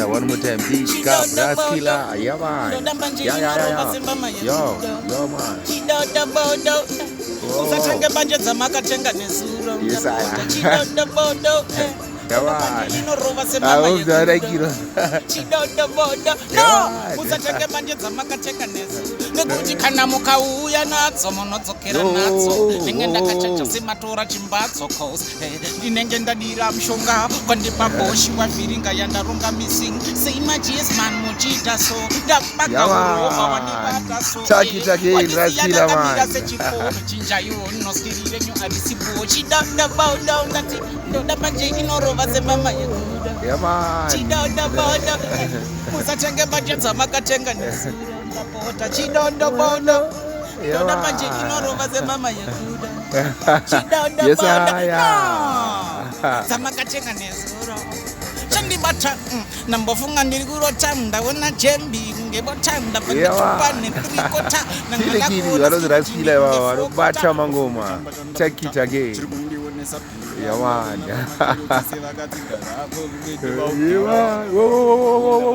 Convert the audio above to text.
one more time. Big up, Raskila. Yeah, man. Yo, man. Usatenge banje dzamakatenga nezuro. Yes, I am. Chidodobodo. Come on. Inorova I semama hope that I get it. chidodobodo. No, usatenge banje dzamakatenga nezuro. Nekuti kana mukauya nadzo munodzokera nadzo. Ndinenge ndakachacha sematora chimbatso cause. Ndinenge ndadira mushonga kwandipa boshi wavhiringa yandaronga missing. Say my Jesus man muchita so. Ndapaka urova wanibata so. Taki, Raskila, man. Chinja you no skirire nyo abisipo chidodobodo ngati ndoda manje inorova semama yekuda. Yeah, man. Chidodobodo. Musatenge banje dzamakatenga nezuro. Ndapota chidodobodo. Ndoda manje inorova semama yekuda. Chidodobodo. Yes, I am. Dzamakatenga nezuro. Chandibata nambofunga ndiri kurota ndaona jembi ngebota ndapandikupa netrikota Kile kili Raskila wanobata mangoma. Take it again. Yeah, man. Yeah, man. Whoa.